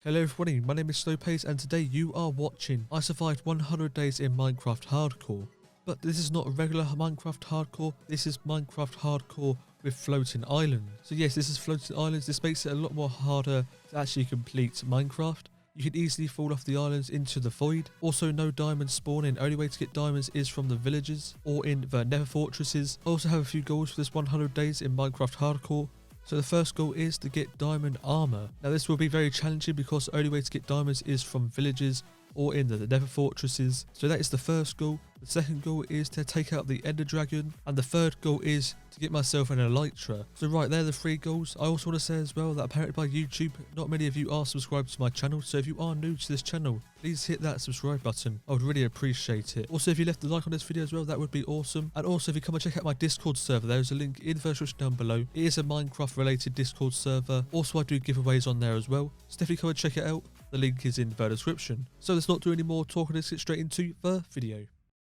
Hello everybody, my name is SlowPayz and today you are watching I survived 100 days in Minecraft Hardcore. But this is not a regular Minecraft Hardcore, this is Minecraft Hardcore with floating islands. So yes, this is floating islands. This makes it a lot more harder to actually complete Minecraft. You can easily fall off the islands into the void. Also, no diamonds spawn in. Only way to get diamonds is from the villages or in the nether fortresses. I also have a few goals for this 100 days in Minecraft Hardcore. So the first goal is to get diamond armor. Now this will be very challenging because the only way to get diamonds is from villages or in the nether fortresses. So that is the first goal. The second goal is to take out the ender dragon. And the third goal is to get myself an elytra. So right there are the three goals. I also want to say as well that apparently by YouTube, not many of you are subscribed to my channel. So if you are new to this channel, please hit that subscribe button. I would really appreciate it. Also, if you left a like on this video as well, that would be awesome. And also if you come and check out my Discord server, there's a link in the description down below. It is a Minecraft related Discord server. Also I do giveaways on there as well. So definitely come and check it out. The link is in the description. So let's not do any more talking, let's get straight into the video.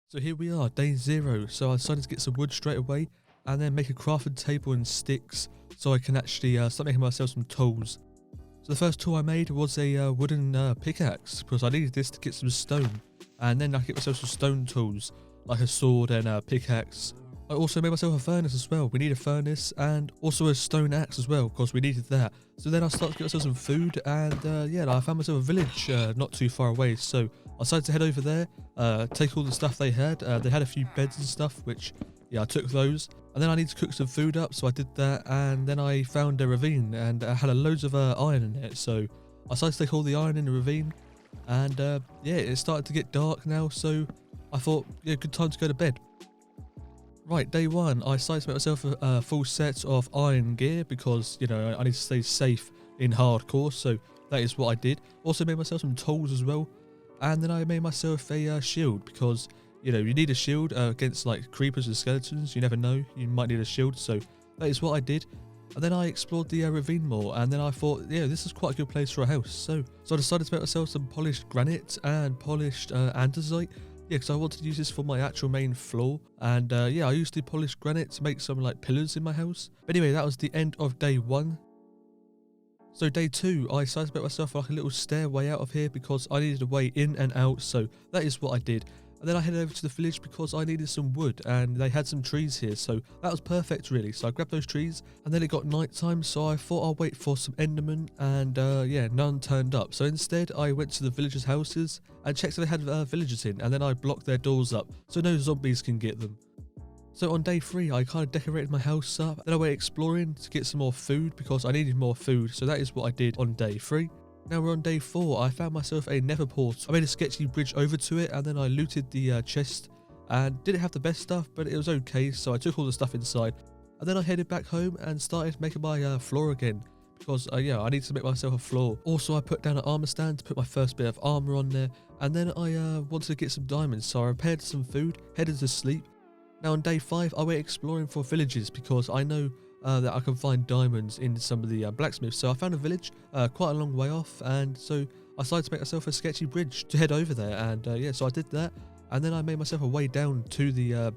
So here we are, day 0. So I decided to get some wood straight away and then make a crafting table and sticks so I can actually start making myself some tools. So the first tool I made was a wooden pickaxe because I needed this to get some stone. And then I get myself some stone tools like a sword and a pickaxe. I also made myself a furnace as well. We need a furnace and also a stone axe as well because we needed that. So then I started to get myself some food and yeah, I found myself a village not too far away. So I decided to head over there, take all the stuff they had. They had a few beds and stuff, which yeah, I took those. And then I needed to cook some food up, so I did that. And then I found a ravine and I had loads of iron in it. So I decided to take all the iron in the ravine. And yeah, it started to get dark now. So I thought, yeah, good time to go to bed. Right, day 1, I decided to make myself a full set of iron gear because, you know, I need to stay safe in hardcore, so that is what I did. Also made myself some tools as well, and then I made myself a shield because, you know, you need a shield against like creepers and skeletons. You never know, you might need a shield, so that is what I did. And then I explored the ravine more, and then I thought, yeah, this is quite a good place for a house. So I decided to make myself some polished granite and polished andesite. Yeah, because I wanted to use this for my actual main floor. And yeah, I used the polished granite to make some like pillars in my house. But anyway, that was the end of day 1. So day 2, I decided to make myself like a little stairway out of here because I needed a way in and out. So that is what I did. And then I headed over to the village because I needed some wood and they had some trees here. So that was perfect really. So I grabbed those trees and then it got night time. So I thought I'll wait for some endermen and yeah, none turned up. So instead I went to the villagers' houses and checked if they had villagers in, and then I blocked their doors up so no zombies can get them. So on day 3, I kind of decorated my house up. Then I went exploring to get some more food because I needed more food. So that is what I did on day 3. Now we're on day 4, I found myself a nether portal. I made a sketchy bridge over to it and then I looted the chest and didn't have the best stuff, but it was okay, so I took all the stuff inside. And then I headed back home and started making my floor again because yeah, I need to make myself a floor. Also I put down an armor stand to put my first bit of armor on there, and then I wanted to get some diamonds, so I prepared some food, headed to sleep. Now on day 5 I went exploring for villages because I know that I can find diamonds in some of the blacksmiths. So I found a village quite a long way off, and so I decided to make myself a sketchy bridge to head over there. And yeah, so I did that, and then I made myself a way down to the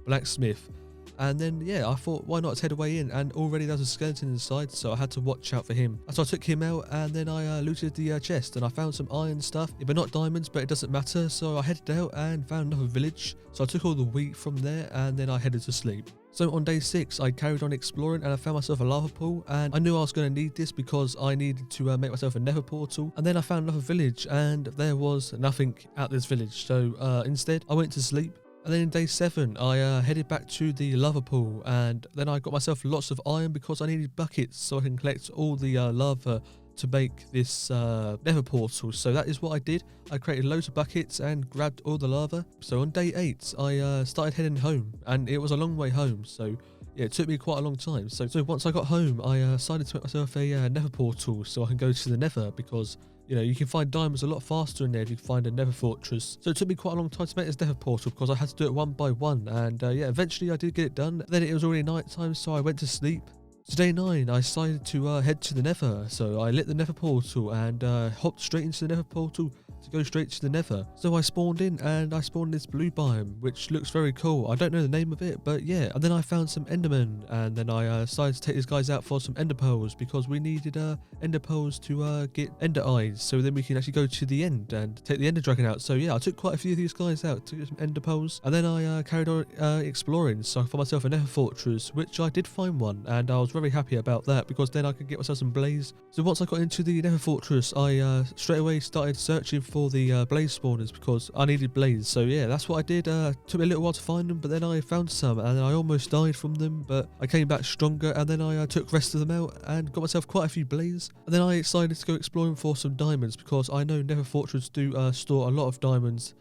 blacksmith. And then yeah, I thought, why not head away in? And already there was a skeleton inside, so I had to watch out for him. So I took him out, and then I looted the chest, and I found some iron stuff, but not diamonds, but it doesn't matter. So I headed out and found another village. So I took all the wheat from there, and then I headed to sleep. So on day 6, I carried on exploring and I found myself a lava pool, and I knew I was going to need this because I needed to make myself a nether portal. And then I found another village and there was nothing at this village. So instead I went to sleep. And then in day 7, I headed back to the lava pool, and then I got myself lots of iron because I needed buckets so I can collect all the lava to make this nether portal. So that is what I did. I created loads of buckets and grabbed all the lava. So on day 8, I started heading home, and it was a long way home. So yeah, it took me quite a long time. So once I got home, I decided to make myself a nether portal so I can go to the nether because, you know, you can find diamonds a lot faster in there if you find a nether fortress. So it took me quite a long time to make this nether portal because I had to do it one by one. And yeah, eventually I did get it done. Then it was already night time, so I went to sleep. So day 9, I decided to head to the nether. So I lit the nether portal and hopped straight into the nether portal to go straight to the nether. So I spawned in and I spawned in this blue biome, which looks very cool. I don't know the name of it, but yeah. And then I found some endermen, and then I decided to take these guys out for some ender pearls because we needed ender pearls to get ender eyes, so then we can actually go to the end and take the ender dragon out. So yeah, I took quite a few of these guys out to get some ender pearls, and then I carried on exploring. So I found myself a nether fortress, which I did find one, and I was very happy about that because then I could get myself some blaze. So once I got into the nether fortress, I straight away started searching for the blaze spawners because I needed blaze. So yeah, that's what I did. Took me a little while to find them, but then I found some and I almost died from them, but I came back stronger, and then I took the rest of them out and got myself quite a few blaze. And then I decided to go exploring for some diamonds because I know nether fortress do store a lot of diamonds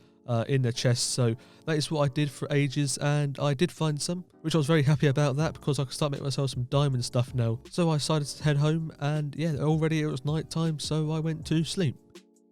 in their chests. So that is what I did for ages, and I did find some, which I was very happy about that because I could start making myself some diamond stuff now. So I decided to head home, and yeah, already it was night time, so I went to sleep.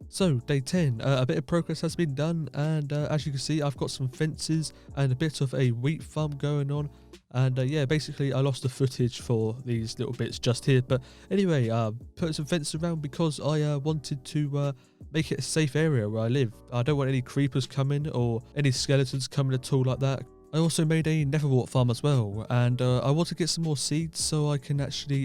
So day 10, a bit of progress has been done, and as you can see, I've got some fences and a bit of a wheat farm going on. And yeah, basically I lost the footage for these little bits just here, but anyway, put some fences around because I wanted to make it a safe area where I live. I don't want any creepers coming or any skeletons coming at all like that. I also made a netherwart farm as well, and I want to get some more seeds so I can actually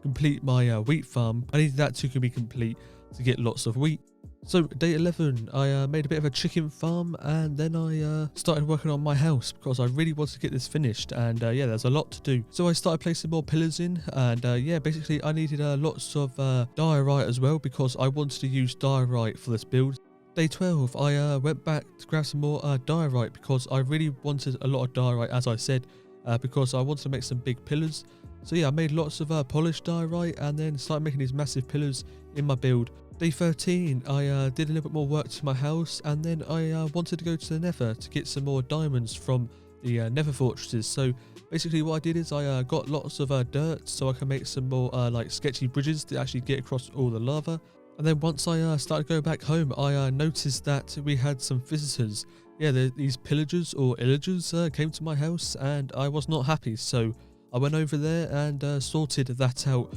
complete my wheat farm. I need that to be complete to get lots of wheat. So day 11, I made a bit of a chicken farm, and then I started working on my house because I really wanted to get this finished, and yeah, there's a lot to do. So I started placing more pillars in, and yeah, basically I needed lots of diorite as well because I wanted to use diorite for this build. Day 12, I went back to grab some more diorite because I really wanted a lot of diorite, as I said, because I wanted to make some big pillars. So yeah, I made lots of polished diorite and then started making these massive pillars in my build. Day 13, I did a little bit more work to my house, and then I wanted to go to the nether to get some more diamonds from the nether fortresses. So basically what I did is I got lots of dirt so I can make some more like sketchy bridges to actually get across all the lava. And then once I started going back home, I noticed that we had some visitors. Yeah, these pillagers or illagers came to my house, and I was not happy. So I went over there and sorted that out.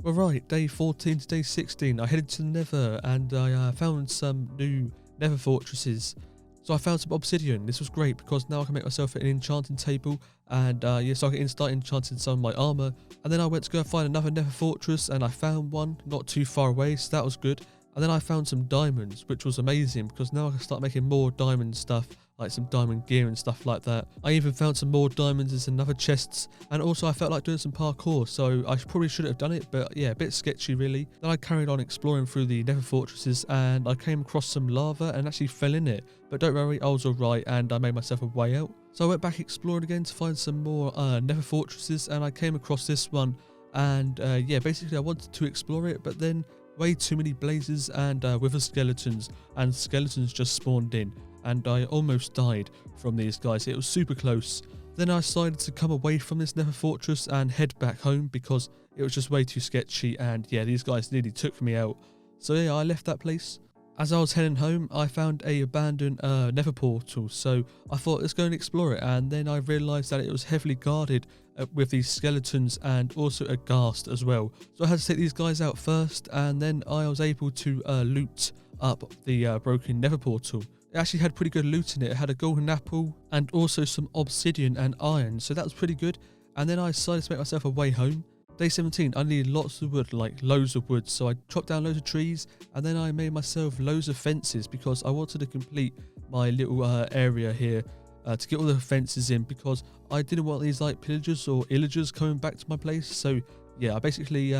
Alright, day 14 to day 16, I headed to the nether and I found some new nether fortresses. So I found some obsidian. This was great because now I can make myself an enchanting table, and yeah, so I can start enchanting some of my armor. And then I went to go find another nether fortress, and I found one not too far away, so that was good. And then I found some diamonds, which was amazing because now I can start making more diamond stuff, like some diamond gear and stuff like that. I even found some more diamonds in some other chests, and also I felt like doing some parkour, so I probably shouldn't have done it, but yeah, a bit sketchy really. Then I carried on exploring through the nether fortresses, and I came across some lava and actually fell in it, but don't worry, I was alright and I made myself a way out. So I went back exploring again to find some more nether fortresses, and I came across this one, and yeah, basically I wanted to explore it, but then way too many blazes and wither skeletons, and skeletons just spawned in, and I almost died from these guys. It was super close. Then I decided to come away from this nether fortress and head back home because it was just way too sketchy, and yeah, these guys nearly took me out. So yeah, I left that place. As I was heading home, I found a abandoned nether portal, so I thought let's go and explore it, and then I realised that it was heavily guarded with these skeletons and also a ghast as well. So I had to take these guys out first, and then I was able to loot up the broken nether portal. It actually had pretty good loot in it. It had a golden apple and also some obsidian and iron, so that was pretty good. And then I decided to make myself a way home. Day 17, I needed lots of wood, like loads of wood, so I chopped down loads of trees, and then I made myself loads of fences because I wanted to complete my little area here to get all the fences in, because I didn't want these like pillagers or illagers coming back to my place. So yeah, I basically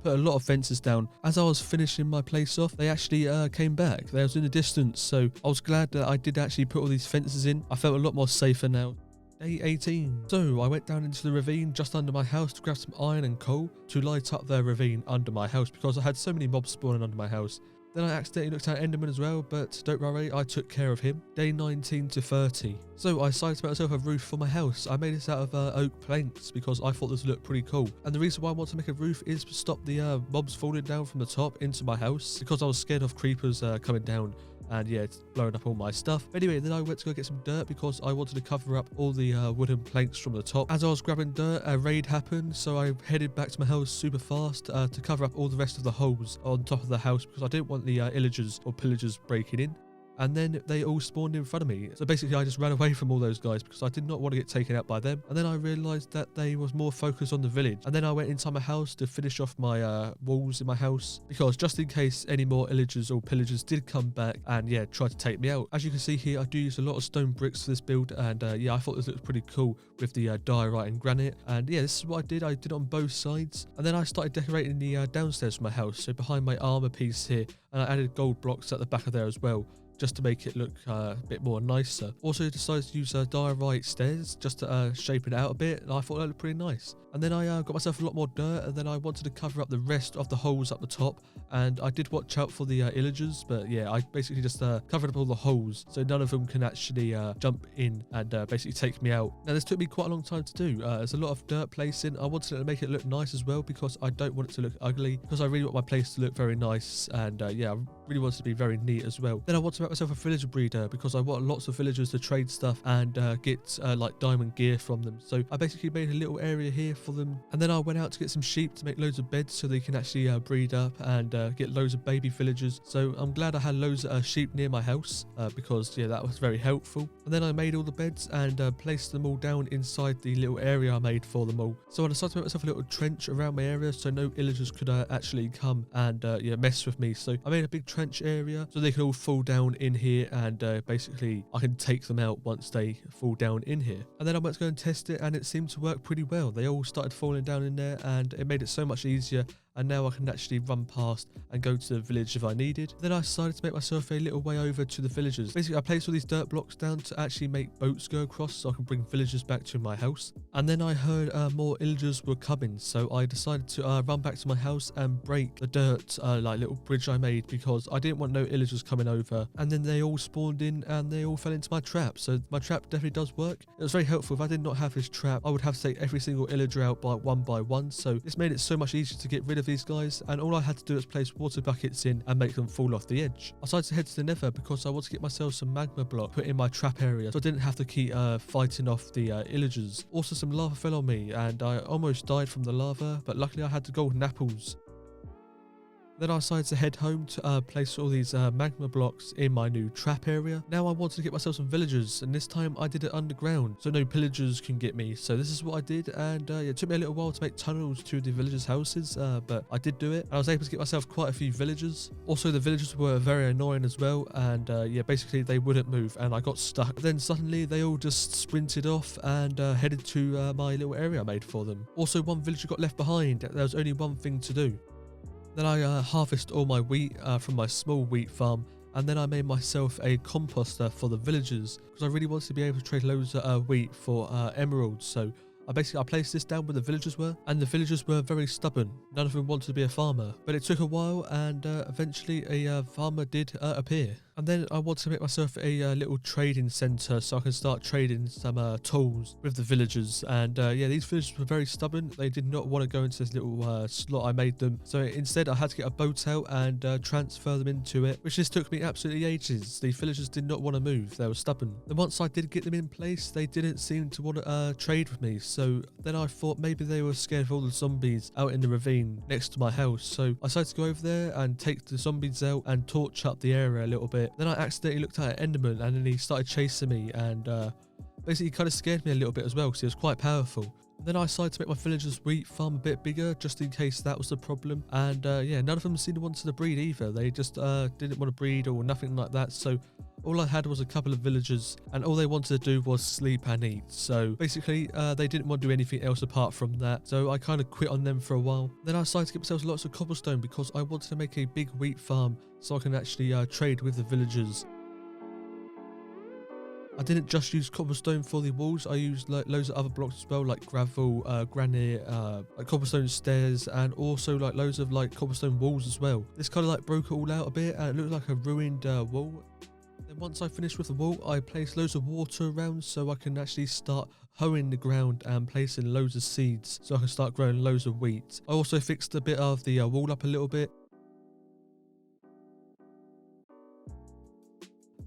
put a lot of fences down. As I was finishing my place off, they actually came back. They was in the distance, so I was glad that I did actually put all these fences in. I felt a lot more safer now. Day 18. So I went down into the ravine just under my house to grab some iron and coal to light up the ravine under my house because I had so many mobs spawning under my house. Then I accidentally looked at Enderman as well, but don't worry, I took care of him. Day 19 to 30. So I decided to make myself a roof for my house. I made this out of oak planks because I thought this looked pretty cool. And the reason why I want to make a roof is to stop the mobs falling down from the top into my house, because I was scared of creepers coming down and yeah, it's blowing up all my stuff. Anyway, then I went to go get some dirt because I wanted to cover up all the wooden planks from the top. As I was grabbing dirt, a raid happened, so I headed back to my house super fast to cover up all the rest of the holes on top of the house because I didn't want the illagers or pillagers breaking in. And then they all spawned in front of me. So basically I just ran away from all those guys because I did not want to get taken out by them. And then I realised that they was more focused on the village. And then I went inside my house to finish off my walls in my house, because just in case any more illagers or pillagers did come back and yeah, try to take me out. As you can see here, I do use a lot of stone bricks for this build, and yeah, I thought this looked pretty cool with the diorite and granite. And yeah, this is what I did it on both sides. And then I started decorating the downstairs of my house, so behind my armor piece here, and I added gold blocks at the back of there as well, just to make it look a bit more nicer. Also decided to use diorite stairs just to shape it out a bit, and I thought that looked pretty nice. And then I got myself a lot more dirt, and then I wanted to cover up the rest of the holes up the top, and I did watch out for the illagers, but yeah, I basically just covered up all the holes so none of them can actually jump in and basically take me out. Now this took me quite a long time to do. There's a lot of dirt placing. I wanted to make it look nice as well because I don't want it to look ugly, because I really want my place to look very nice, and yeah, I really want it to be very neat as well. Then I want to make myself a villager breeder because I want lots of villagers to trade stuff and get like diamond gear from them. So I basically made a little area here for them, and then I went out to get some sheep to make loads of beds so they can actually breed up and get loads of baby villagers. So I'm glad I had loads of sheep near my house because yeah, that was very helpful. And then I made all the beds and placed them all down inside the little area I made for them all. So I decided to make myself a little trench around my area so no illagers could actually come and yeah, mess with me. So I made a big trench area so they could all fall down in here, and basically I can take them out once they fall down in here. And then I went to go and test it, and it seemed to work pretty well. They all started falling down in there, and it made it so much easier, and now I can actually run past and go to the village if I needed. Then I decided to make myself a little way over to the villagers. Basically I placed all these dirt blocks down to actually make boats go across so I can bring villagers back to my house. And then I heard more illagers were coming, so I decided to run back to my house and break the dirt like little bridge I made, because I didn't want no illagers coming over. And then they all spawned in and they all fell into my trap, so my trap definitely does work. It was very helpful. If I did not have this trap, I would have to take every single illager out by one, so this made it so much easier to get rid of these guys, and all I had to do was place water buckets in and make them fall off the edge. I decided to head to the nether because I want to get myself some magma block put in my trap area so I didn't have to keep fighting off the illagers. Also some lava fell on me and I almost died from the lava, but luckily I had the golden apples. Then I decided to head home to place all these magma blocks in my new trap area. Now I wanted to get myself some villagers, and this time I did it underground so no pillagers can get me. So this is what I did, and yeah, it took me a little while to make tunnels to the villagers' houses, but I did do it. And I was able to get myself quite a few villagers. Also the villagers were very annoying as well, and yeah, basically they wouldn't move and I got stuck. Then suddenly they all just sprinted off and headed to my little area I made for them. Also one villager got left behind. There was only one thing to do. Then I harvested all my wheat from my small wheat farm, and then I made myself a composter for the villagers because I really wanted to be able to trade loads of wheat for emeralds. So I placed this down where the villagers were, and the villagers were very stubborn. None of them wanted to be a farmer, but it took a while, and eventually a farmer did appear. And then I wanted to make myself a little trading center so I can start trading some tools with the villagers. And yeah, these villagers were very stubborn. They did not want to go into this little slot I made them. So instead I had to get a boat out and transfer them into it, which just took me absolutely ages. The villagers did not want to move. They were stubborn. And once I did get them in place, they didn't seem to want to trade with me. So then I thought maybe they were scared of all the zombies out in the ravine next to my house. So I decided to go over there and take the zombies out and torch up the area a little bit. Then I accidentally looked at an enderman, and then he started chasing me, and basically kind of scared me a little bit as well because he was quite powerful. Then I decided to make my villagers' wheat farm a bit bigger just in case that was the problem. And yeah, none of them seemed to want to breed either. They just didn't want to breed or nothing like that. So all I had was a couple of villagers, and all they wanted to do was sleep and eat. So basically they didn't want to do anything else apart from that. So I kind of quit on them for a while. Then I decided to get myself lots of cobblestone because I wanted to make a big wheat farm so I can actually trade with the villagers. I didn't just use cobblestone for the walls. I used like loads of other blocks as well, like gravel, granite, like cobblestone stairs, and also like loads of like cobblestone walls as well. This kind of like broke it all out a bit, and it looked like a ruined wall. Then once I finished with the wall, I placed loads of water around so I can actually start hoeing the ground and placing loads of seeds so I can start growing loads of wheat. I also fixed a bit of the wall up a little bit.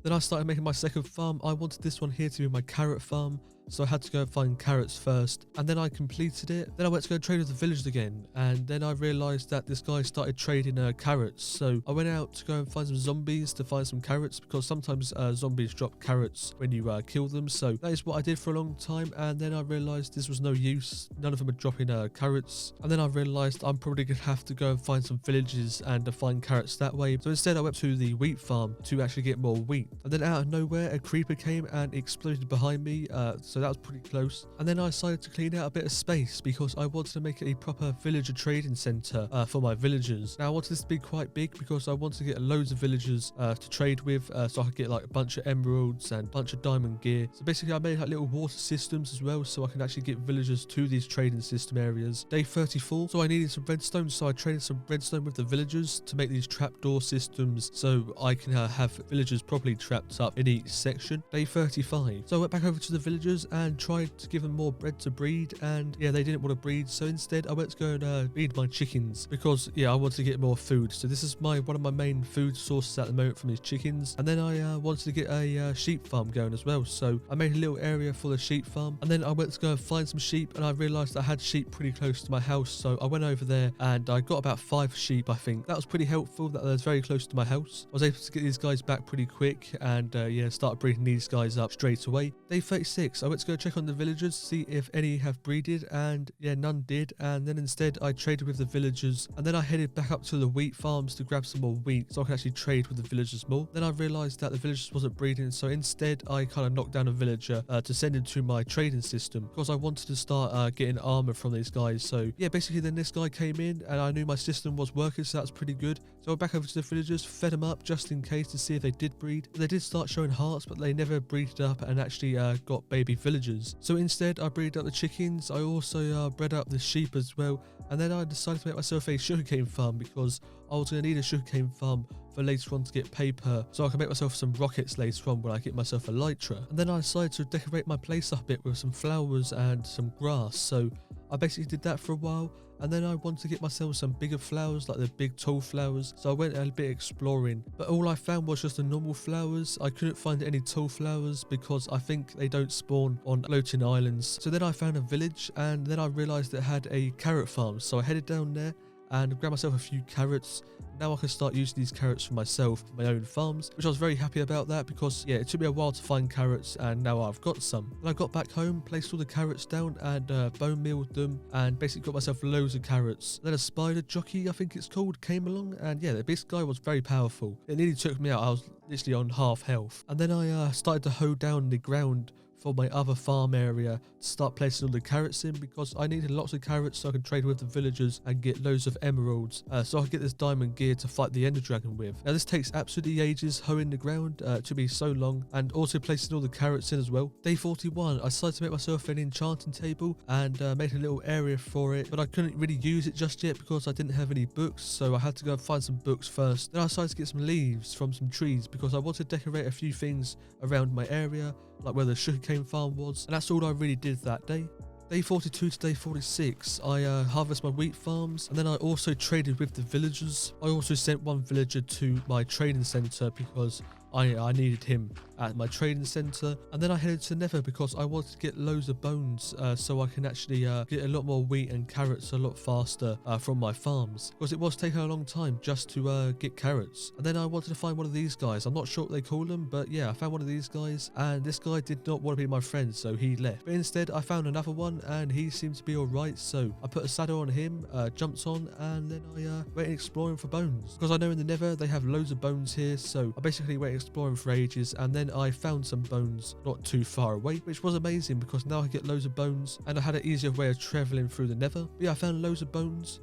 Then I started making my second farm. I wanted this one here to be my carrot farm, so I had to go and find carrots first, and then I completed it. Then I went to go trade with the villagers again, and then I realized that this guy started trading carrots, so I went out to go and find some zombies to find some carrots, because sometimes zombies drop carrots when you kill them. So that is what I did for a long time, and then I realized this was no use. None of them are dropping carrots, and then I realized I'm probably gonna have to go and find some villages and find carrots that way. So instead I went to the wheat farm to actually get more wheat, and then out of nowhere a creeper came and exploded behind me, so that was pretty close. And then I decided to clean out a bit of space because I wanted to make it a proper villager trading center for my villagers. Now I wanted this to be quite big because I wanted to get loads of villagers to trade with, so I could get like a bunch of emeralds and a bunch of diamond gear. So basically I made like little water systems as well, so I can actually get villagers to these trading system areas. Day 34, so I needed some redstone, so I traded some redstone with the villagers to make these trapdoor systems so I can have villagers properly trapped up in each section. Day 35, so I went back over to the villagers and tried to give them more bread to breed, and yeah, they didn't want to breed, so instead I went to go and breed my chickens because yeah, I wanted to get more food. So this is one of my main food sources at the moment from these chickens. And then I wanted to get a sheep farm going as well, so I made a little area for the sheep farm, and then I went to go and find some sheep, and I realized I had sheep pretty close to my house, so I went over there and I got about 5 sheep. I think that was pretty helpful, that was very close to my house. I was able to get these guys back pretty quick, and yeah, start breeding these guys up straight away. Day 36, I went to go check on the villagers, see if any have breeded, and yeah, none did. And then instead I traded with the villagers, and then I headed back up to the wheat farms to grab some more wheat so I can actually trade with the villagers more. Then I realized that the villagers wasn't breeding, so instead I kind of knocked down a villager to send into my trading system because I wanted to start getting armor from these guys. So yeah, basically then this guy came in and I knew my system was working, so that's pretty good. So I went back over to the villagers, fed them up just in case to see if they did breed. They did start showing hearts, but they never breeded up and actually got baby villagers. So instead I breeded up the chickens. I also bred up the sheep as well, and then I decided to make myself a sugarcane farm because I was going to need a sugarcane farm for later on to get paper, so I can make myself some rockets later on when I get myself a elytra. And then I decided to decorate my place up a bit with some flowers and some grass, so I basically did that for a while. And then I wanted to get myself some bigger flowers, like the big tall flowers, so I went a bit exploring, but all I found was just the normal flowers. I couldn't find any tall flowers because I think they don't spawn on floating islands. So then I found a village, and then I realized it had a carrot farm, so I headed down there and grabbed myself a few carrots. Now I can start using these carrots for myself, for my own farms, which I was very happy about that because yeah, it took me a while to find carrots, and now I've got some. Then I got back home, placed all the carrots down and bone mealed them, and basically got myself loads of carrots. Then a spider jockey, I think it's called, came along, and yeah, this guy was very powerful. It nearly took me out. I was literally on half health. And then I started to hoe down the ground for my other farm area to start placing all the carrots in because I needed lots of carrots so I can trade with the villagers and get loads of emeralds so I can get this diamond gear to fight the ender dragon with. Now this takes absolutely ages hoeing the ground, to be so long, and also placing all the carrots in as well. Day 41, I decided to make myself an enchanting table and made a little area for it, but I couldn't really use it just yet because I didn't have any books, so I had to go and find some books first. Then I decided to get some leaves from some trees because I wanted to decorate a few things around my area, like where the sugarcane farm was, and that's all I really did that day. Day 42 to day 46, I harvested my wheat farms, and then I also traded with the villagers. I also sent one villager to my trading center because I needed him at my trading center. And then I headed to Nether because I wanted to get loads of bones so I can actually get a lot more wheat and carrots a lot faster from my farms, because it was taking a long time just to get carrots. And then I wanted to find one of these guys. I'm not sure what they call them, but yeah, I found one of these guys, and this guy did not want to be my friend, so he left. But instead I found another one, and he seemed to be alright, so I put a saddle on him, jumped on, and then I went exploring for bones because I know in the Nether they have loads of bones here. So I basically went exploring for ages, and then I found some bones not too far away, which was amazing because now I get loads of bones and I had an easier way of traveling through the Nether. But yeah, I found loads of bones.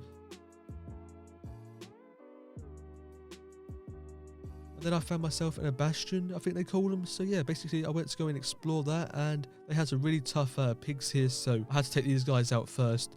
And then I found myself in a bastion, I think they call them. So yeah, basically I went to go and explore that, and they had some really tough pigs here, so I had to take these guys out first.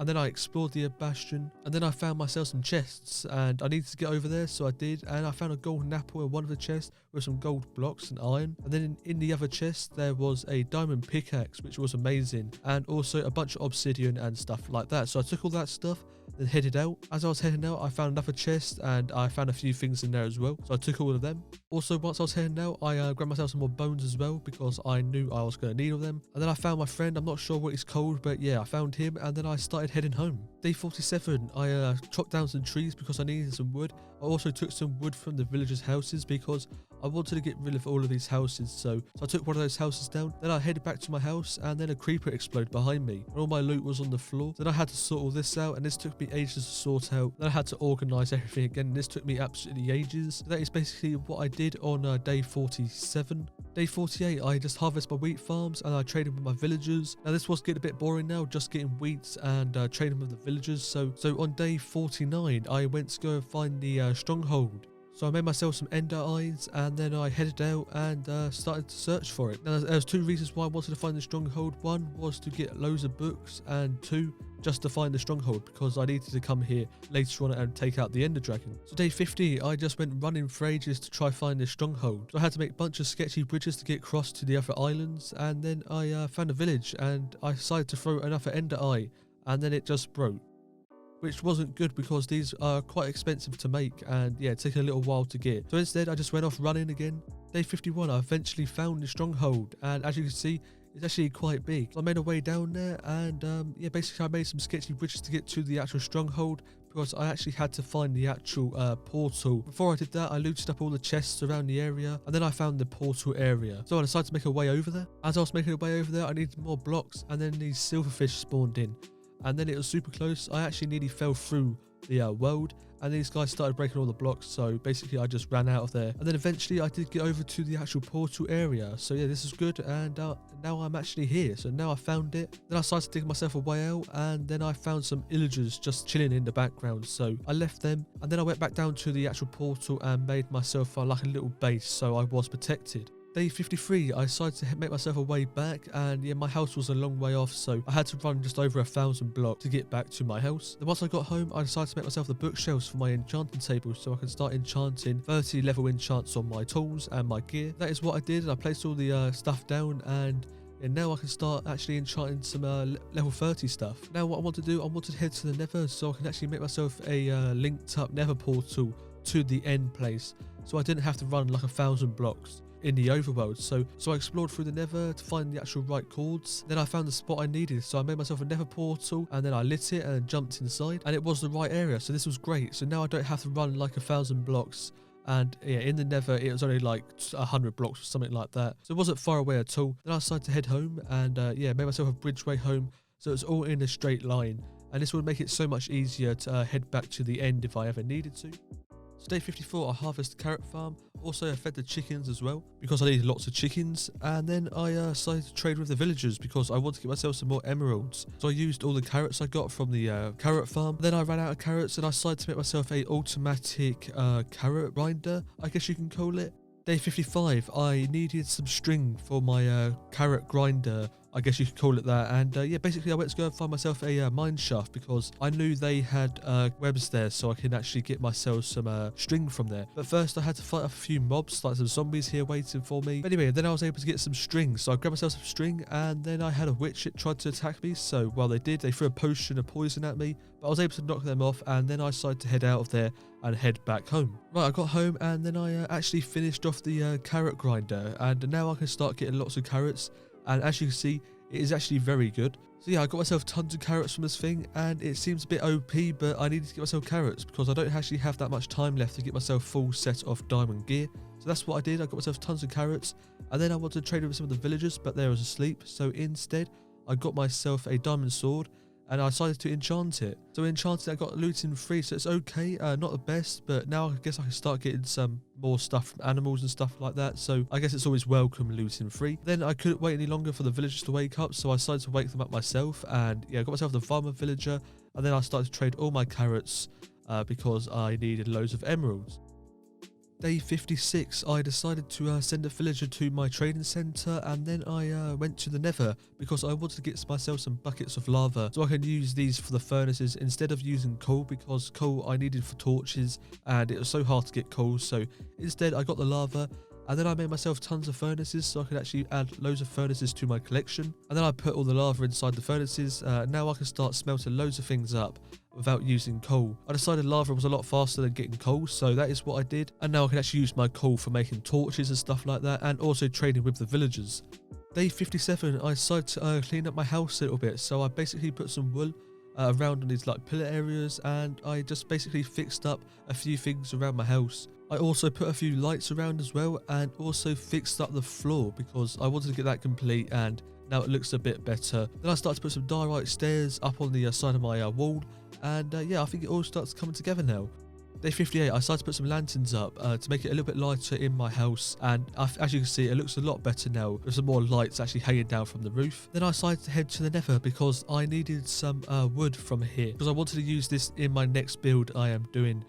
And then I explored the bastion, and then I found myself some chests, and I needed to get over there, so I did. And I found a golden apple in one of the chests with some gold blocks and iron. And then in the other chest there was a diamond pickaxe, which was amazing, and also a bunch of obsidian and stuff like that. So I took all that stuff then headed out. As I was heading out, I found another chest and I found a few things in there as well, so I took all of them. Also, once I was heading out, I grabbed myself some more bones as well because I knew I was going to need all them. And then I found my friend. I'm not sure what he's called, but yeah, I found him, and then I started heading home. Day 47, I chopped down some trees because I needed some wood. I also took some wood from the villagers' houses because I wanted to get rid of all of these houses, so I took one of those houses down. Then I headed back to my house, and then a creeper exploded behind me, and all my loot was on the floor. Then I had to sort all this out, and this took me ages to sort out. Then I had to organize everything again, and this took me absolutely ages. That is basically what I did on day 47. Day 48, I just harvested my wheat farms, and I traded with my villagers. Now this was getting a bit boring now, just getting wheat and trading with the villagers. So on day 49, I went to go and find the stronghold. So I made myself some ender eyes, and then I headed out and started to search for it. Now there's two reasons why I wanted to find the stronghold. One was to get loads of books, and two, just to find the stronghold because I needed to come here later on and take out the ender dragon. So day 50, I just went running for ages to try find this stronghold. So I had to make a bunch of sketchy bridges to get across to the other islands, and then I found a village, and I decided to throw another ender eye, and then it just broke, which wasn't good because these are quite expensive to make, and yeah, it took a little while to get. So instead, I just went off running again. Day 51, I eventually found the stronghold, and as you can see, it's actually quite big. So I made a way down there, and yeah, basically I made some sketchy bridges to get to the actual stronghold because I actually had to find the actual portal. Before I did that, I looted up all the chests around the area, and then I found the portal area. So I decided to make a way over there. As I was making a way over there, I needed more blocks, and then these silverfish spawned in. And then it was super close. I actually nearly fell through the world, and these guys started breaking all the blocks, so basically I just ran out of there. And then eventually I did get over to the actual portal area, so yeah, this is good, and now I'm actually here. So now I found it. Then I started to dig myself a way out, and then I found some illagers just chilling in the background, so I left them, and then I went back down to the actual portal and made myself like a little base so I was protected. Day 53, I decided to make myself a way back, and yeah, my house was a long way off, so I had to run just over 1,000 blocks to get back to my house. Then once I got home, I decided to make myself the bookshelves for my enchanting table so I can start enchanting 30 level enchants on my tools and my gear. That is what I did. I placed all the stuff down, and now I can start actually enchanting some level 30 stuff. Now what I want to do, I want to head to the nether so I can actually make myself a linked up nether portal to the end place, so I didn't have to run like 1,000 blocks in the overworld. So I explored through the nether to find the actual right chords. Then I found the spot I needed, so I made myself a nether portal, and then I lit it and jumped inside, and it was the right area, so this was great. So now I don't have to run like 1,000 blocks, and yeah, in the nether it was only like 100 blocks or something like that, so it wasn't far away at all. Then I decided to head home, and yeah, made myself a bridgeway home so it's all in a straight line, and this would make it so much easier to head back to the end if I ever needed to. So day 54, I harvested the carrot farm. Also, I fed the chickens as well because I needed lots of chickens. And then I decided to trade with the villagers because I wanted to get myself some more emeralds. So I used all the carrots I got from the carrot farm. Then I ran out of carrots, and I decided to make myself a automatic carrot grinder, I guess you can call it. Day 55, I needed some string for my carrot grinder, I guess you could call it that, and yeah, basically I went to go and find myself a mine shaft because I knew they had webs there, so I can actually get myself some string from there. But first I had to fight off a few mobs, like some zombies here waiting for me. But anyway, then I was able to get some string, so I grabbed myself some string, and then I had a witch that tried to attack me, so while they did, they threw a potion of poison at me, but I was able to knock them off, and then I decided to head out of there and head back home. Right, I got home, and then I actually finished off the carrot grinder, and now I can start getting lots of carrots, and as you can see, it is actually very good. So yeah, I got myself tons of carrots from this thing, and it seems a bit OP, but I needed to get myself carrots because I don't actually have that much time left to get myself full set of diamond gear. So that's what I did. I got myself tons of carrots, and then I wanted to trade with some of the villagers, but they was asleep, so instead I got myself a diamond sword, and I decided to enchant it. So enchanted, I got looting free, so it's okay, not the best, but now I guess I can start getting some more stuff from animals and stuff like that, so I guess it's always welcome looting free. Then I couldn't wait any longer for the villagers to wake up, so I decided to wake them up myself, and yeah, I got myself the farmer villager, and then I started to trade all my carrots because I needed loads of emeralds. Day 56, I decided to send a villager to my trading centre, and then I went to the nether because I wanted to get myself some buckets of lava so I can use these for the furnaces instead of using coal, because coal I needed for torches and it was so hard to get coal, so instead I got the lava. And then I made myself tons of furnaces so I could actually add loads of furnaces to my collection. And then I put all the lava inside the furnaces. Now I can start smelting loads of things up. without using coal. I decided lava was a lot faster than getting coal, so that is what I did. And now I can actually use my coal for making torches and stuff like that, and also trading with the villagers. Day 57, I decided to clean up my house a little bit, so I basically put some wool around on these like pillar areas, and I just basically fixed up a few things around my house. I also put a few lights around as well, and also fixed up the floor because I wanted to get that complete, and now it looks a bit better. Then I started to put some diorite stairs up on the side of my wall, and yeah, I think it all starts coming together now. Day 58, I started to put some lanterns up to make it a little bit lighter in my house, and as you can see, it looks a lot better now with some more lights actually hanging down from the roof. Then I decided to head to the nether because I needed some wood from here, because I wanted to use this in my next build I am doing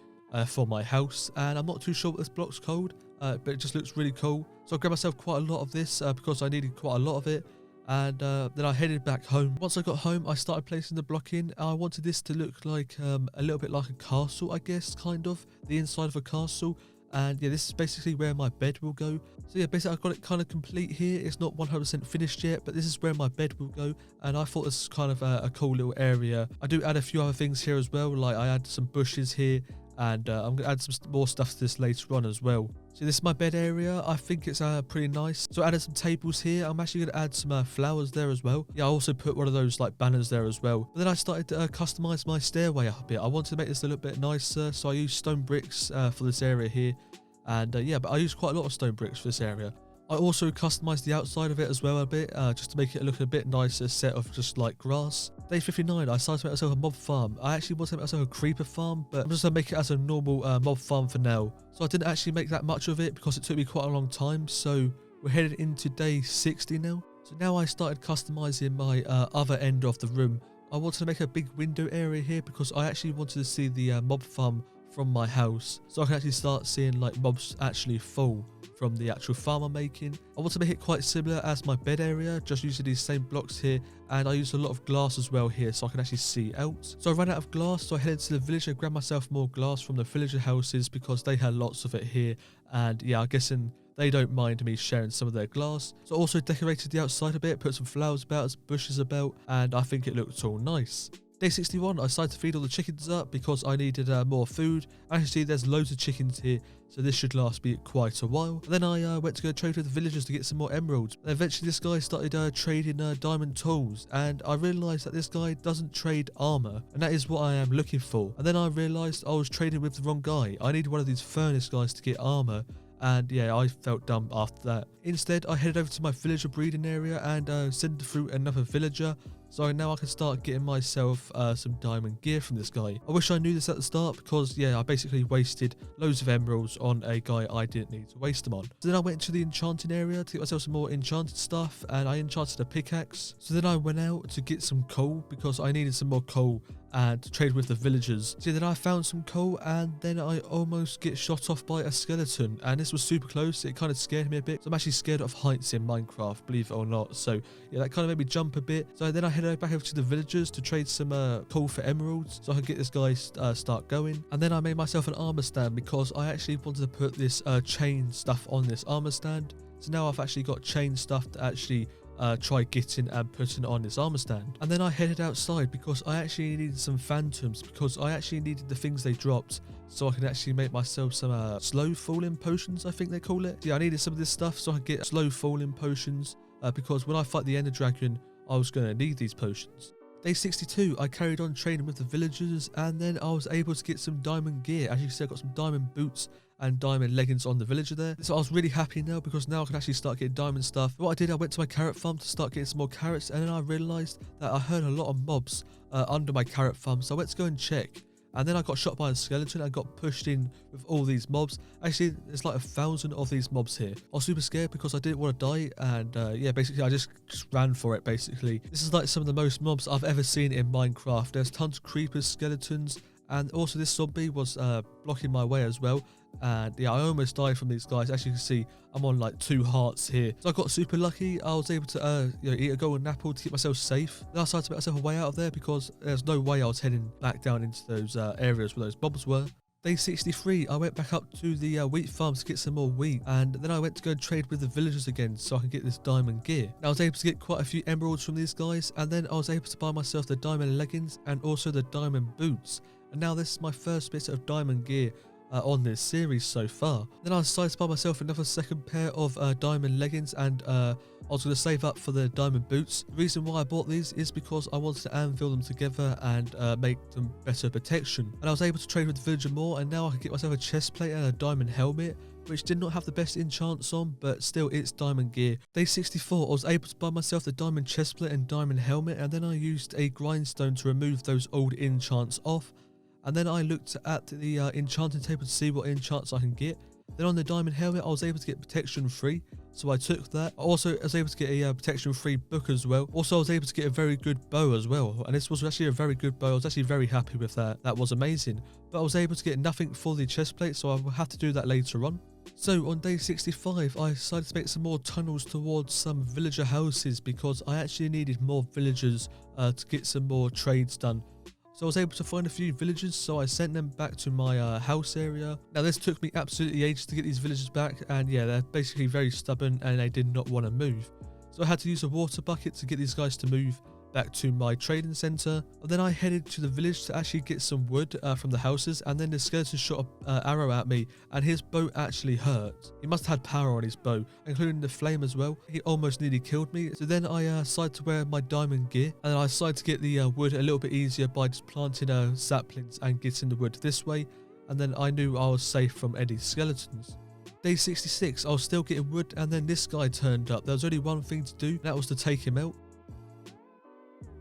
for my house, and I'm not too sure what this block's called, but it just looks really cool. So I grabbed myself quite a lot of this because I needed quite a lot of it. And then I headed back home. Once I got home, I started placing the block in. I wanted this to look like a little bit like a castle, I guess, kind of. The inside of a castle. And yeah, this is basically where my bed will go. So yeah, basically I've got it kind of complete here. It's not 100% finished yet, but this is where my bed will go. And I thought this is kind of a cool little area. I do add a few other things here as well. Like I add some bushes here. And I'm going to add some more stuff to this later on as well. So this is my bed area. I think it's pretty nice. So I added some tables here. I'm actually going to add some flowers there as well. Yeah, I also put one of those like banners there as well. But then I started to customize my stairway up a bit. I wanted to make this a little bit nicer. So I used stone bricks for this area here. And yeah, but I used quite a lot of stone bricks for this area. I also customized the outside of it as well a bit, just to make it look a bit nicer, set of just like grass. Day 59, I started to make myself a mob farm. I actually wanted to make myself a creeper farm, but I'm just going to make it as a normal mob farm for now. So I didn't actually make that much of it because it took me quite a long time, so we're headed into day 60 now. So now I started customizing my other end of the room. I wanted to make a big window area here because I actually wanted to see the mob farm from my house, so I can actually start seeing like mobs actually fall from the actual farm I'm making. I want to make it quite similar as my bed area, just using these same blocks here, and I use a lot of glass as well here so I can actually see out. So I ran out of glass, so I headed to the village and grabbed myself more glass from the villager houses because they had lots of it here, and yeah, I'm guessing they don't mind me sharing some of their glass. So I also decorated the outside a bit, put some flowers about, some bushes about, and I think it looked all nice. Day 61, I decided to feed all the chickens up because I needed more food. As you see, there's loads of chickens here, so this should last me quite a while. Then I went to go trade with the villagers to get some more emeralds. And eventually this guy started trading diamond tools, and I realised that this guy doesn't trade armour, and that is what I am looking for. And then I realised I was trading with the wrong guy. I needed one of these furnace guys to get armour. And yeah, I felt dumb after that. Instead, I headed over to my villager breeding area and sent through another villager. So now I can start getting myself some diamond gear from this guy. I wish I knew this at the start because yeah, I basically wasted loads of emeralds on a guy I didn't need to waste them on. So then I went to the enchanting area to get myself some more enchanted stuff, and I enchanted a pickaxe. So then I went out to get some coal because I needed some more coal and to trade with the villagers. So then I found some coal, and then I almost get shot off by a skeleton, and this was super close. It kind of scared me a bit. So I'm actually scared of heights in Minecraft, believe it or not. So yeah, that kind of made me jump a bit. So then I headed back over to the villagers to trade some coal for emeralds so I could get this guy start going. And then I made myself an armor stand because I actually wanted to put this chain stuff on this armor stand. So now I've actually got chain stuff to actually try getting and putting on this armor stand. And then I headed outside because I actually needed some phantoms, because I actually needed the things they dropped so I can actually make myself some slow falling potions, I think they call it. Yeah, I needed some of this stuff so I could get slow falling potions because when I fight the ender dragon I was going to need these potions. Day 62, I carried on trading with the villagers, and then I was able to get some diamond gear. As you can see, I got some diamond boots and diamond leggings on the villager there. So I was really happy now because now I can actually start getting diamond stuff. What I did, I went to my carrot farm to start getting some more carrots, and then I realised that I heard a lot of mobs under my carrot farm, so I went to go and check. And then I got shot by a skeleton and got pushed in with all these mobs. Actually, there's like 1,000 of these mobs here. I was super scared because I didn't want to die, and yeah, basically I just ran for it, basically. This is like some of the most mobs I've ever seen in Minecraft. There's tons of creepers, skeletons, and also this zombie was blocking my way as well. And yeah, I almost died from these guys. As you can see, I'm on like 2 hearts here. So I got super lucky. I was able to eat a golden apple to keep myself safe. Then I decided to make myself a way out of there because there's no way I was heading back down into those areas where those mobs were. Day 63, I went back up to the wheat farms to get some more wheat, and then I went to go and trade with the villagers again so I could get this diamond gear. Now, I was able to get quite a few emeralds from these guys, and then I was able to buy myself the diamond leggings and also the diamond boots. And now this is my first bit of diamond gear on this series so far. Then I decided to buy myself another second pair of diamond leggings, and I was going to save up for the diamond boots. The reason why I bought these is because I wanted to anvil them together and make them better protection. And I was able to trade with the villager more, and now I can get myself a chest plate and a diamond helmet, which did not have the best enchants on, but still it's diamond gear. Day 64, I was able to buy myself the diamond chestplate and diamond helmet, and then I used a grindstone to remove those old enchants off. And then I looked at the enchanting table to see what enchants I can get. Then on the diamond helmet, I was able to get protection 3, so I took that. I also was able to get a protection 3 book as well. Also, I was able to get a very good bow as well, and this was actually a very good bow. I was actually very happy with that. That was amazing. But I was able to get nothing for the chestplate, so I will have to do that later on. So on day 65, I decided to make some more tunnels towards some villager houses because I actually needed more villagers to get some more trades done. So I was able to find a few villagers, so I sent them back to my house area. Now this took me absolutely ages to get these villagers back, and yeah, they're basically very stubborn and they did not want to move. So I had to use a water bucket to get these guys to move back to my trading center. And then I headed to the village to actually get some wood from the houses, and then the skeleton shot an arrow at me, and his bow actually hurt. He must have had power on his bow, including the flame as well. He almost nearly killed me. So then I decided to wear my diamond gear, and I decided to get the wood a little bit easier by just planting saplings and getting the wood this way, and then I knew I was safe from any skeletons. Day 66, I was still getting wood, and then this guy turned up. There was only one thing to do, and that was to take him out.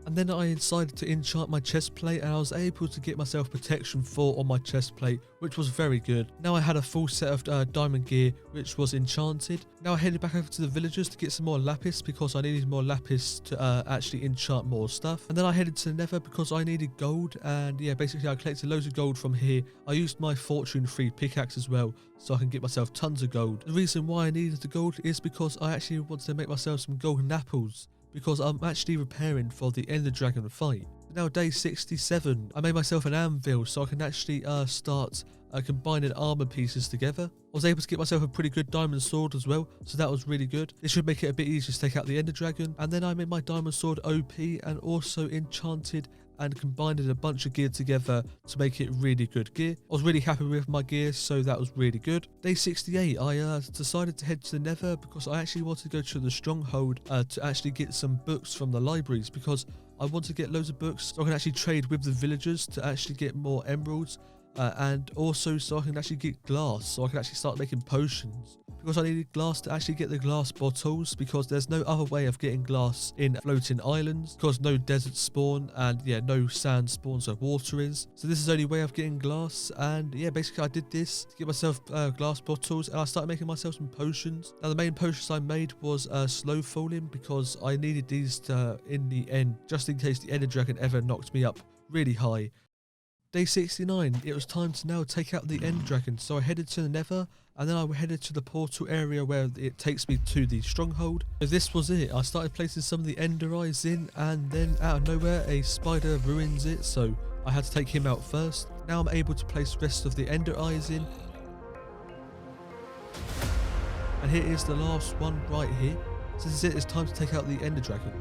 And then I decided to enchant my chest plate, and I was able to get myself protection 4 on my chest plate, which was very good. Now I had a full set of diamond gear, which was enchanted. Now I headed back over to the villagers to get some more lapis because I needed more lapis to actually enchant more stuff. And then I headed to the nether because I needed gold, and yeah, basically I collected loads of gold from here. I used my fortune 3 pickaxe as well, so I can get myself tons of gold. The reason why I needed the gold is because I actually wanted to make myself some golden apples, because I'm actually preparing for the Ender Dragon fight. Now day 67, I made myself an anvil so I can actually start combining armor pieces together. I was able to get myself a pretty good diamond sword as well, so that was really good. This should make it a bit easier to take out the Ender Dragon. And then I made my diamond sword OP and also enchanted and combined a bunch of gear together to make it really good gear. I was really happy with my gear, so that was really good. Day 68, I decided to head to the nether because I actually wanted to go to the stronghold to actually get some books from the libraries, because I want to get loads of books so I can actually trade with the villagers to actually get more emeralds, and also so I can actually get glass, so I can actually start making potions. Because I needed glass to actually get the glass bottles, because there's no other way of getting glass in floating islands, because no desert spawn, and yeah, no sand spawns where water is. So this is the only way of getting glass, and yeah, basically I did this to get myself glass bottles, and I started making myself some potions. Now the main potions I made was slow falling, because I needed these to, in the end, just in case the Ender Dragon ever knocked me up really high. Day 69, it was time to now take out the Ender Dragon, so I headed to the nether, and then I headed to the portal area where it takes me to the stronghold. So this was it. I started placing some of the Ender Eyes in, and then out of nowhere a spider ruins it, so I had to take him out first. Now I'm able to place the rest of the Ender Eyes in. And here is the last one right here. So this is it, it's time to take out the Ender Dragon.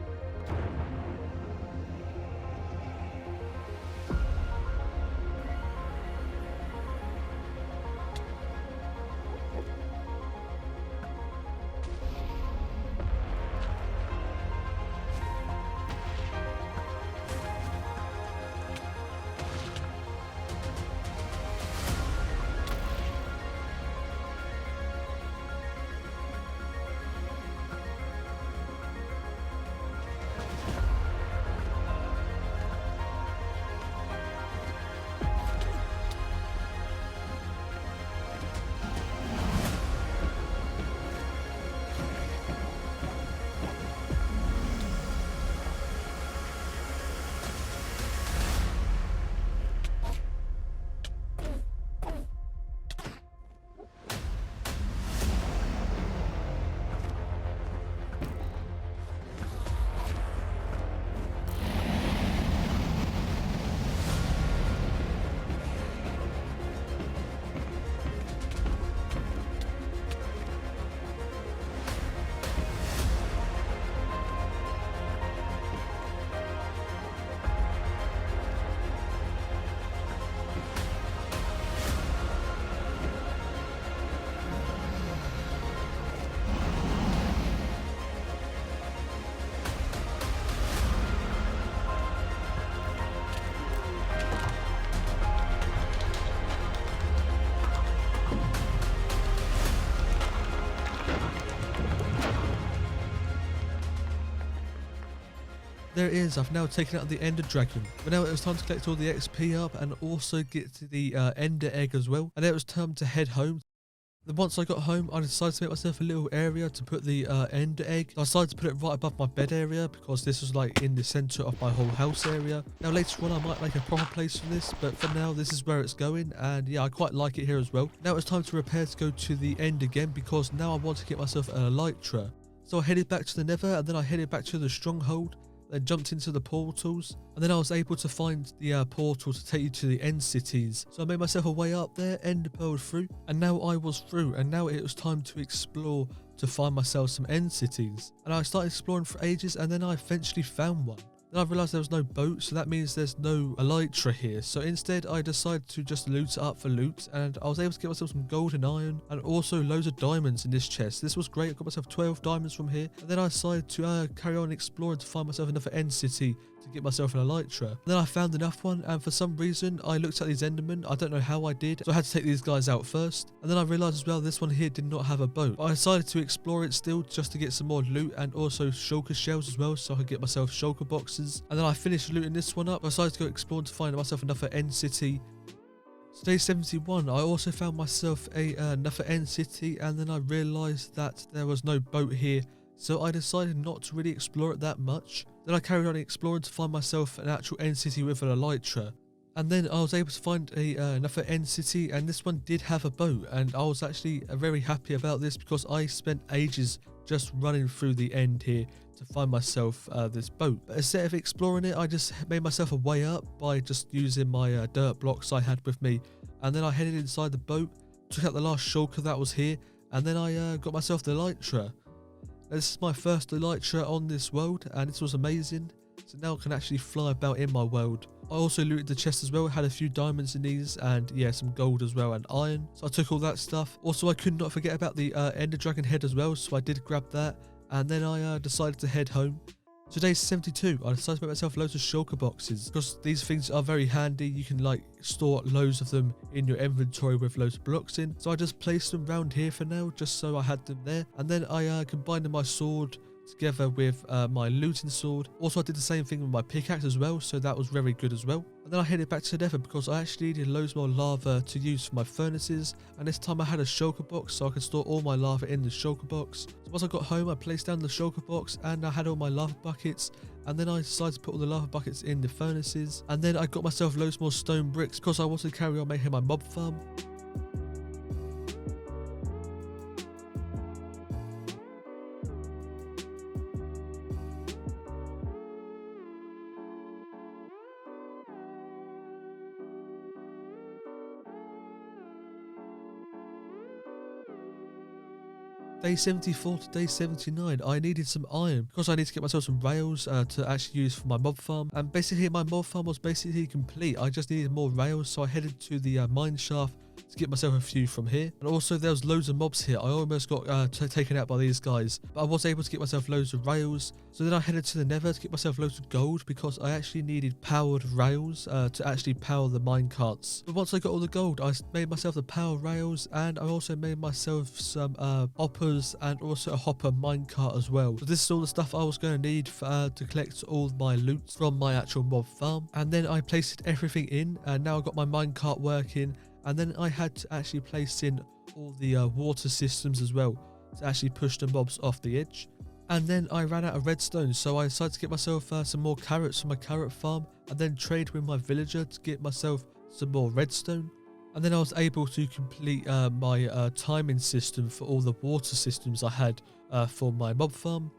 there it is, I've now taken out the Ender Dragon. But now it was time to collect all the XP up and also get to the Ender Egg as well. And then it was time to head home. Then once I got home, I decided to make myself a little area to put the Ender Egg. I decided to put it right above my bed area because this was like in the center of my whole house area. Now later on I might make a proper place for this, but for now this is where it's going, and yeah, I quite like it here as well. Now it's time to prepare to go to the end again because now I want to get myself an Elytra. So I headed back to the Nether, and then I headed back to the Stronghold, then jumped into the portals, and then I was able to find the portal to take you to the end cities. So I made myself a way up there, ender pearled through, and now I was through, and now it was time to explore to find myself some end cities. And I started exploring for ages, and then I eventually found one. Then I realised there was no boat, so that means there's no Elytra here. So instead I decided to just loot it up for loot, and I was able to get myself some gold and iron, and also loads of diamonds in this chest. This was great. I got myself 12 diamonds from here, and then I decided to carry on exploring to find myself another end city to get myself an Elytra. Then I found enough one, and for some reason I looked at these Endermen. I don't know how I did, so I had to take these guys out first. And then I realised as well this one here did not have a boat. But I decided to explore it still just to get some more loot and also shulker shells as well, so I could get myself shulker boxes. And then I finished looting this one up. I decided to go explore to find myself another end city. So day 71, I also found myself another end city, and then I realised that there was no boat here, so I decided not to really explore it that much. Then I carried on exploring to find myself an actual end city with an Elytra. And then I was able to find another end city, and this one did have a boat, and I was actually very happy about this because I spent ages just running through the end here to find myself this boat. But instead of exploring it, I just made myself a way up by just using my dirt blocks I had with me. And then I headed inside the boat, took out the last shulker that was here, and then I got myself the Elytra. This is my first Elytra on this world, and this was amazing. So now I can actually fly about in my world. I also looted the chest as well, had a few diamonds in these, and yeah, some gold as well, and iron. So I took all that stuff. Also, I could not forget about the Ender Dragon head as well, so I did grab that. And then I decided to head home. So day 72, I decided to make myself loads of shulker boxes because these things are very handy. You can like store loads of them in your inventory with loads of blocks in. So I just placed them around here for now, just so I had them there. And then I combined my sword together with my looting sword. Also, I did the same thing with my pickaxe as well, so that was very good as well. And then I headed back to the Nether because I actually needed loads more lava to use for my furnaces, and this time I had a shulker box so I could store all my lava in the shulker box. So once I got home, I placed down the shulker box and I had all my lava buckets, and then I decided to put all the lava buckets in the furnaces. And then I got myself loads more stone bricks because I wanted to carry on making my mob farm. Day 74 to day 79, I needed some iron because I need to get myself some rails to actually use for my mob farm. And basically my mob farm was basically complete. I just needed more rails, so I headed to the mine shaft to get myself a few from here. And also there was loads of mobs here. I almost got taken out by these guys, but I was able to get myself loads of rails. So then I headed to the Nether to get myself loads of gold because I actually needed powered rails to actually power the mine carts. But once I got all the gold, I made myself the power rails, and I also made myself some hoppers and also a hopper minecart as well. So this is all the stuff I was going to need to collect all my loot from my actual mob farm. And then I placed everything in, and now I got my minecart working. And then I had to actually place in all the water systems as well to actually push the mobs off the edge. And then I ran out of redstone, so I decided to get myself some more carrots from my carrot farm, and then trade with my villager to get myself some more redstone. And then I was able to complete my timing system for all the water systems I had for my mob farm.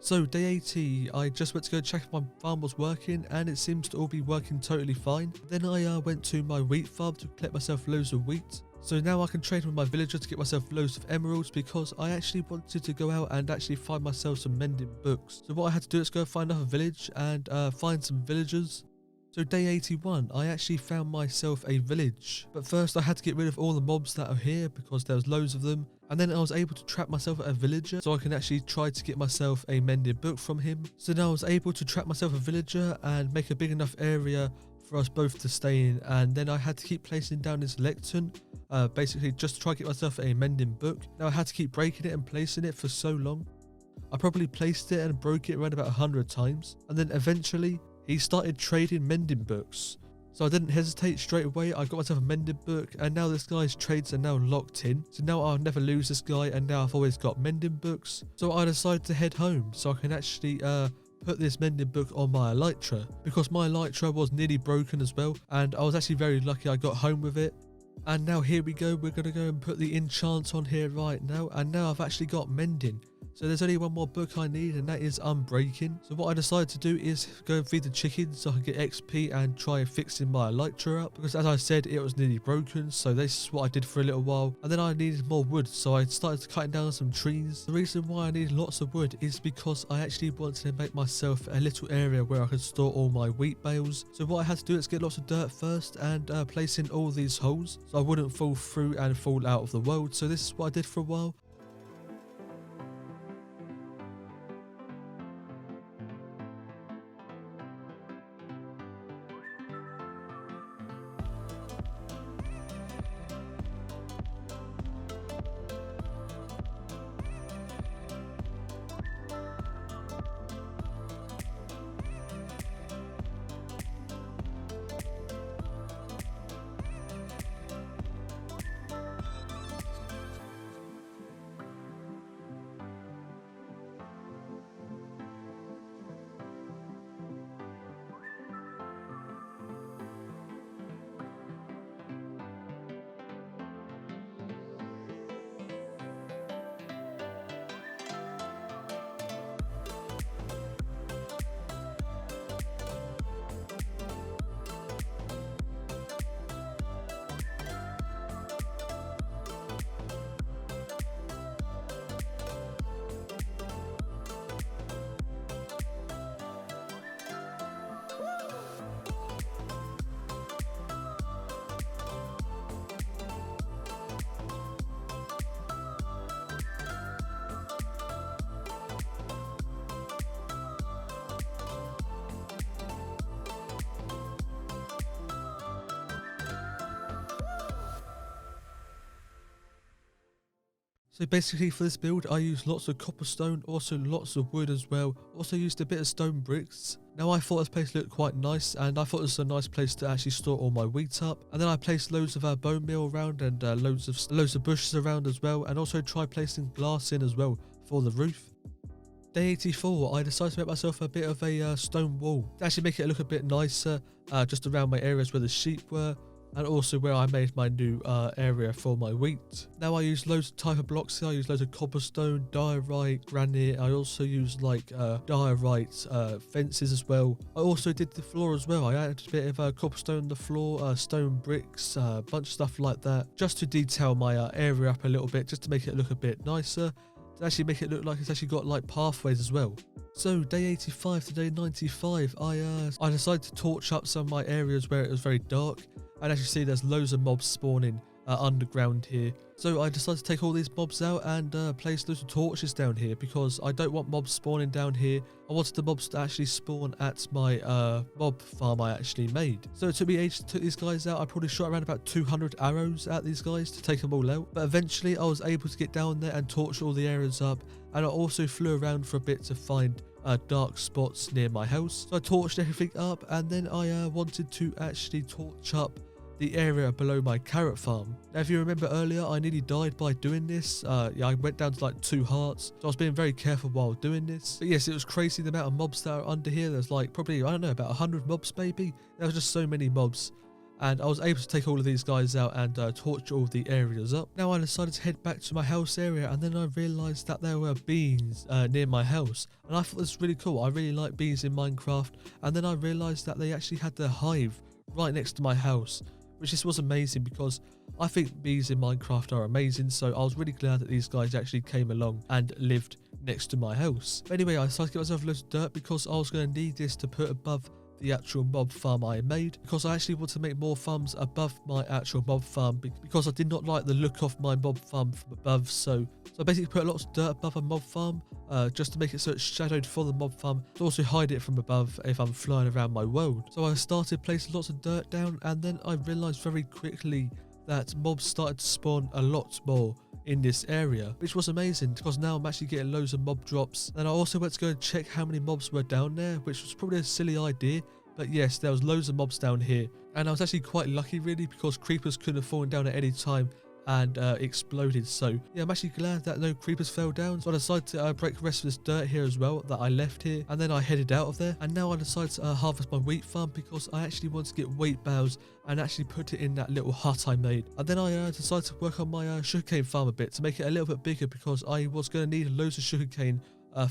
So day 80, I just went to go check if my farm was working, and it seems to all be working totally fine. Then I went to my wheat farm to collect myself loads of wheat. So now I can trade with my villager to get myself loads of emeralds because I actually wanted to go out and actually find myself some mending books. So what I had to do is go find another village and find some villagers. So day 81, I actually found myself a village. But first I had to get rid of all the mobs that are here because there was loads of them. And then I was able to trap myself a villager so I can actually try to get myself a mending book from him. So now I was able to trap myself a villager and make a big enough area for us both to stay in. And then I had to keep placing down this lectern, basically just to try to get myself a mending book. Now I had to keep breaking it and placing it for so long. I probably placed it and broke it around about 100 times. And then eventually he started trading mending books. So I didn't hesitate straight away. I got myself a mending book, and now this guy's trades are now locked in. So now I'll never lose this guy, and now I've always got mending books. So I decided to head home so I can actually put this mending book on my elytra, because my elytra was nearly broken as well, and I was actually very lucky I got home with it. And now here we go, we're going to go and put the enchant on here right now, and now I've actually got mending. So there's only one more book I need, and that is unbreaking. So what I decided to do is go and feed the chickens so I can get XP and try fixing my elytra up, because as I said, it was nearly broken. So this is what I did for a little while, and then I needed more wood, so I started cutting down some trees. The reason why I needed lots of wood is because I actually wanted to make myself a little area where I could store all my wheat bales. So what I had to do is get lots of dirt first and place in all these holes so I wouldn't fall through and fall out of the world. So this is what I did for a while. So basically for this build I used lots of cobblestone, also lots of wood as well, also used a bit of stone bricks. Now I thought this place looked quite nice, and I thought this was a nice place to actually store all my wheat up. And then I placed loads of bone meal around, and loads of bushes around as well, and also tried placing glass in as well for the roof. Day 84, I decided to make myself a bit of a stone wall to actually make it look a bit nicer, just around my areas where the sheep were, and also where I made my new area for my wheat. Now I use loads of type of blocks here. I use loads of cobblestone, diorite, granite. I also use like diorite fences as well. I also did the floor as well. I added a bit of cobblestone on the floor, stone bricks, a bunch of stuff like that, just to detail my area up a little bit, just to make it look a bit nicer, to actually make it look like it's actually got like pathways as well. So day 85 to day 95, I decided to torch up some of my areas where it was very dark. And as you see, there's loads of mobs spawning underground here. So I decided to take all these mobs out and place loads of torches down here, because I don't want mobs spawning down here. I wanted the mobs to actually spawn at my mob farm I actually made. So it took me ages to take these guys out. I probably shot around about 200 arrows at these guys to take them all out. But eventually I was able to get down there and torch all the areas up. And I also flew around for a bit to find dark spots near my house. So I torched everything up, and then I wanted to actually torch up the area below my carrot farm. Now if you remember earlier, I nearly died by doing this. Yeah, I went down to like 2 hearts, so I was being very careful while doing this. But yes, it was crazy the amount of mobs that are under here. There's like probably, I don't know, about 100 mobs maybe. There was just so many mobs, and I was able to take all of these guys out and torch all the areas up. Now I decided to head back to my house area, and then I realised that there were bees near my house, and I thought this was really cool. I really like bees in Minecraft, and then I realised that they actually had their hive right next to my house, which just was amazing, because I think bees in Minecraft are amazing. So I was really glad that these guys actually came along and lived next to my house. But anyway, I decided to get myself loads of dirt, because I was going to need this to put above the actual mob farm I made, because I actually want to make more farms above my actual mob farm, because I did not like the look of my mob farm from above. So I basically put lots of dirt above a mob farm, just to make it so it's shadowed for the mob farm, to also hide it from above if I'm flying around my world. So I started placing lots of dirt down, and then I realized very quickly that mobs started to spawn a lot more in this area, which was amazing because now I'm actually getting loads of mob drops. And I also went to go and check how many mobs were down there, which was probably a silly idea. But yes, there was loads of mobs down here. And I was actually quite lucky really because creepers could have fallen down at any time and exploded. So yeah, I'm actually glad that no creepers fell down. So I decided to break the rest of this dirt here as well that I left here, and then I headed out of there. And now I decided to harvest my wheat farm because I actually want to get wheat bales and actually put it in that little hut I made. And then I decided to work on my sugarcane farm a bit to make it a little bit bigger because I was going to need loads of sugarcane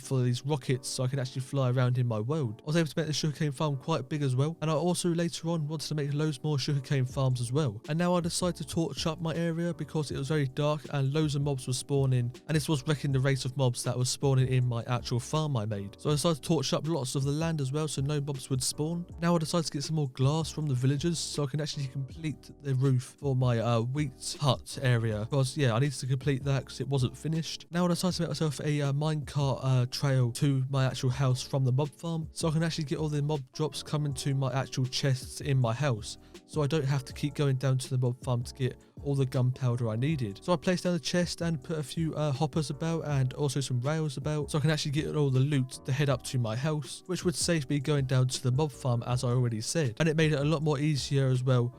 for these rockets so I can actually fly around in my world. I was able to make the sugarcane farm quite big as well, and I also later on wanted to make loads more sugarcane farms as well. And now I decided to torch up my area because it was very dark and loads of mobs were spawning, and this was wrecking the rate of mobs that was spawning in my actual farm I made. So I decided to torch up lots of the land as well so no mobs would spawn. Now I decided to get some more glass from the villagers so I can actually complete the roof for my wheat hut area, because yeah, I needed to complete that because it wasn't finished. Now I decided to make myself a minecart trail to my actual house from the mob farm so I can actually get all the mob drops coming to my actual chests in my house, so I don't have to keep going down to the mob farm to get all the gunpowder I needed. So I placed down the chest and put a few hoppers about and also some rails about so I can actually get all the loot to head up to my house, which would save me going down to the mob farm as I already said, and it made it a lot more easier as well.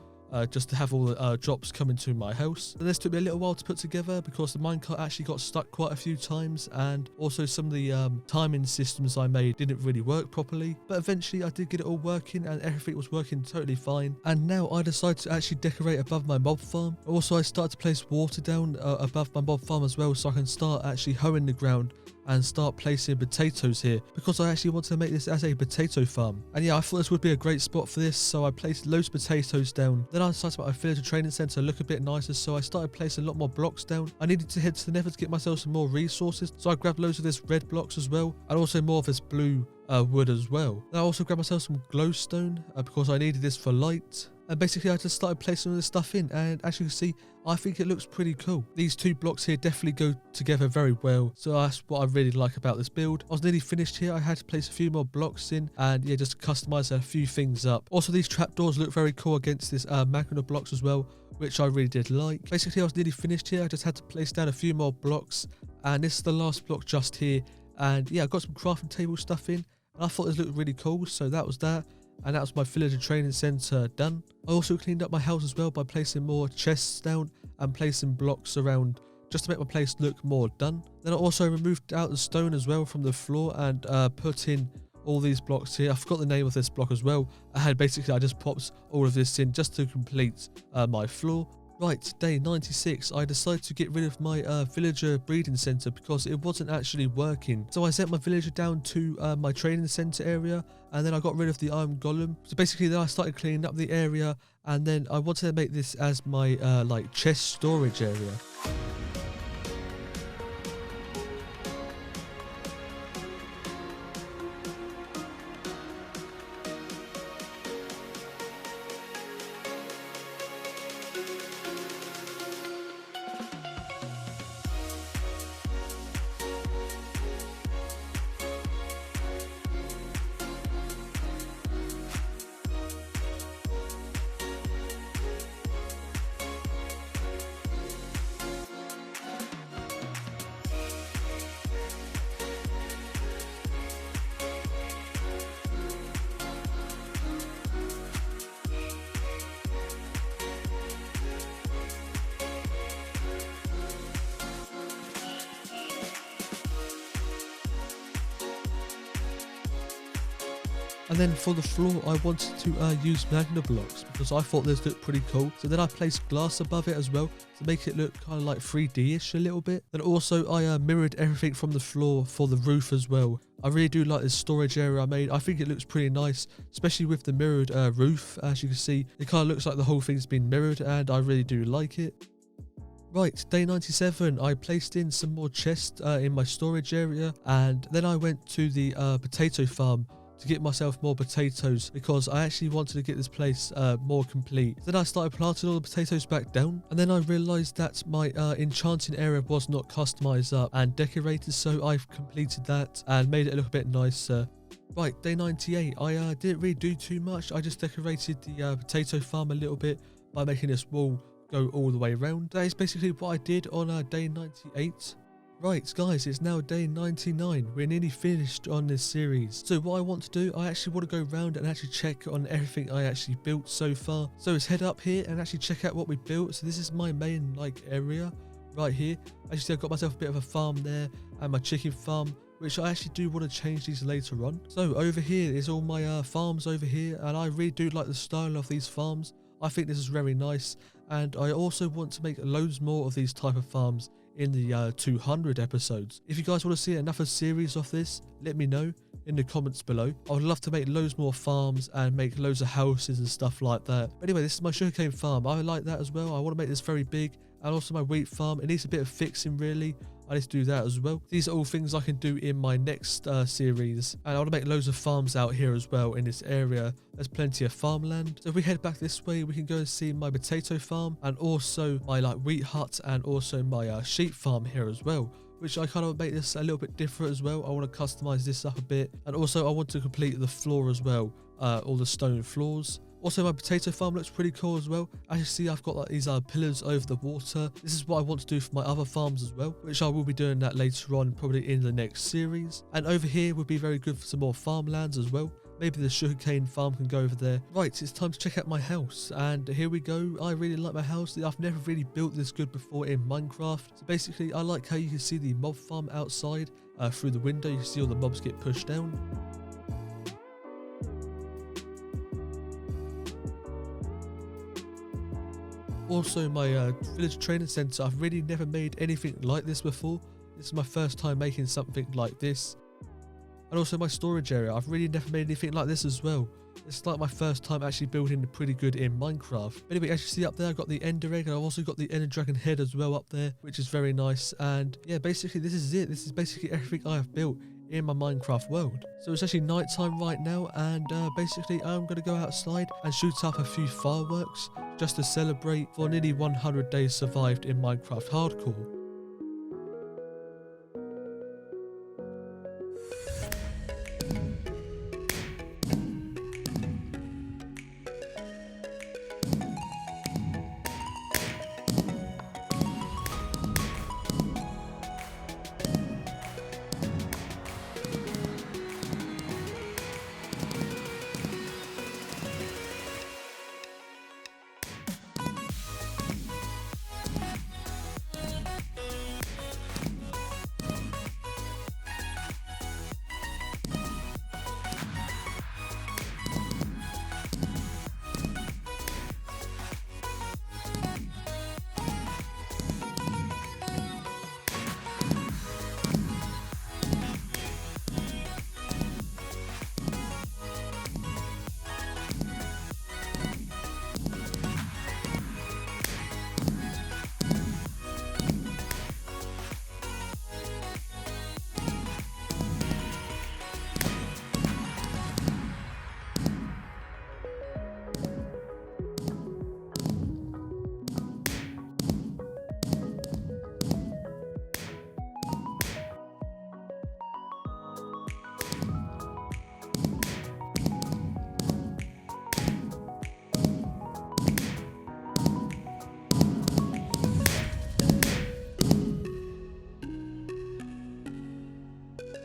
Just to have all the drops coming to my house. And this took me a little while to put together because the minecart actually got stuck quite a few times, and also some of the timing systems I made didn't really work properly. But eventually I did get it all working and everything was working totally fine. And now I decided to actually decorate above my mob farm. Also I started to place water down above my mob farm as well so I can start actually hoeing the ground and start placing potatoes here because I actually want to make this as a potato farm. And yeah, I thought this would be a great spot for this, so I placed loads of potatoes down. Then I decided to make my villager training centre look a bit nicer, so I started placing a lot more blocks down. I needed to head to the nether to get myself some more resources, so I grabbed loads of this red blocks as well, and also more of this blue wood as well. Then I also grabbed myself some glowstone because I needed this for light. And basically I just started placing all this stuff in, and as you can see, I think it looks pretty cool. These two blocks here definitely go together very well, so that's what I really like about this build. I was nearly finished here. I had to place a few more blocks in and yeah, just customize a few things up. Also these trapdoors look very cool against this magma blocks as well, which I really did like. Basically I was nearly finished here. I just had to place down a few more blocks, and this is the last block just here. And yeah, I got some crafting table stuff in, and I thought this looked really cool, so that was that. And that was my villager training centre done. I also cleaned up my house as well by placing more chests down and placing blocks around just to make my place look more done. Then I also removed out the stone as well from the floor and put in all these blocks here. I forgot the name of this block as well. I just popped all of this in just to complete my floor. Right, day 96, I decided to get rid of my villager breeding centre because it wasn't actually working. So I sent my villager down to my training centre area, and then I got rid of the iron golem. So basically then I started cleaning up the area, and then I wanted to make this as my like chest storage area. And then for the floor, I wanted to use magna blocks because I thought this looked pretty cool. So then I placed glass above it as well to make it look kind of like 3D-ish a little bit. Then also I mirrored everything from the floor for the roof as well. I really do like this storage area I made. I think it looks pretty nice, especially with the mirrored roof. As you can see, it kind of looks like the whole thing's been mirrored, and I really do like it. Right, day 97, I placed in some more chests in my storage area, and then I went to the potato farm to get myself more potatoes because I actually wanted to get this place more complete. Then I started planting all the potatoes back down, and then I realized that my enchanting area was not customized up and decorated, so I've completed that and made it look a bit nicer. Right, day 98, I didn't really do too much. I just decorated the potato farm a little bit by making this wall go all the way around. That is basically what I did on day 98. Right guys, it's now day 99. We're nearly finished on this series. So what I want to do, I actually want to go around and actually check on everything I actually built so far. So let's head up here and actually check out what we built. So this is my main area right here. As you see, I've got myself a bit of a farm there and my chicken farm, which I actually do want to change these later on. So over here is all my farms over here, and I really do like the style of these farms. I think this is very nice, and I also want to make loads more of these type of farms in the 200 episodes. If you guys want to see another series of this, let me know in the comments below. I would love to make loads more farms and make loads of houses and stuff like that. But anyway, this is my sugarcane farm. I like that as well. I want to make this very big. And also my wheat farm, it needs a bit of fixing really. I need to do that as well. These are all things I can do in my next series. And I want to make loads of farms out here as well in this area. There's plenty of farmland. So if we head back this way, we can go and see my potato farm and also my wheat hut and also my sheep farm here as well, which I kind of make this a little bit different as well. I want to customize this up a bit, and also I want to complete the floor as well, all the stone floors. Also, my potato farm looks pretty cool as well. As you see, I've got these pillars over the water. This is what I want to do for my other farms as well, which I will be doing that later on, probably in the next series. And over here would be very good for some more farmlands as well. Maybe the sugarcane farm can go over there. Right, it's time to check out my house, and here we go. I really like my house. I've never really built this good before in Minecraft. So basically, I like how you can see the mob farm outside through the window. You can see all the mobs get pushed down. Also, my village training centre, I've really never made anything like this before. This is my first time making something like this. And also my storage area, I've really never made anything like this as well. It's like my first time actually building pretty good in Minecraft. But anyway, as you see up there, I've got the ender egg, and I've also got the ender dragon head as well up there, which is very nice. And yeah, basically this is it. This is basically everything I have built in my Minecraft world. So it's actually night time right now, and basically I'm going to go outside and shoot up a few fireworks just to celebrate for nearly 100 days survived in Minecraft Hardcore.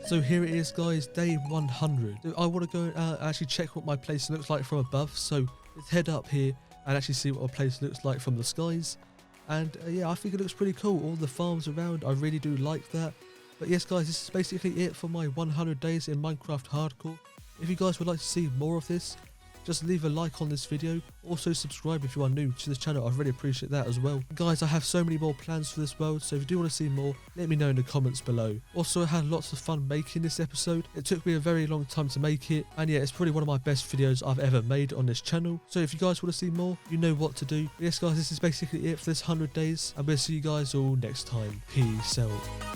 So here it is guys, day 100. So I want to go and actually check what my place looks like from above. So let's head up here and actually see what our place looks like from the skies. And yeah, I think it looks pretty cool. All the farms around, I really do like that. But yes guys, this is basically it for my 100 days in Minecraft Hardcore. If you guys would like to see more of this, just leave a like on this video. Also subscribe if you are new to this channel. I really appreciate that as well. Guys, I have so many more plans for this world, so if you do want to see more, let me know in the comments below. Also, I had lots of fun making this episode. It took me a very long time to make it, and yeah, it's probably one of my best videos I've ever made on this channel. So if you guys want to see more, you know what to do. But yes guys, this is basically it for this 100 days, and we'll see you guys all next time. Peace out.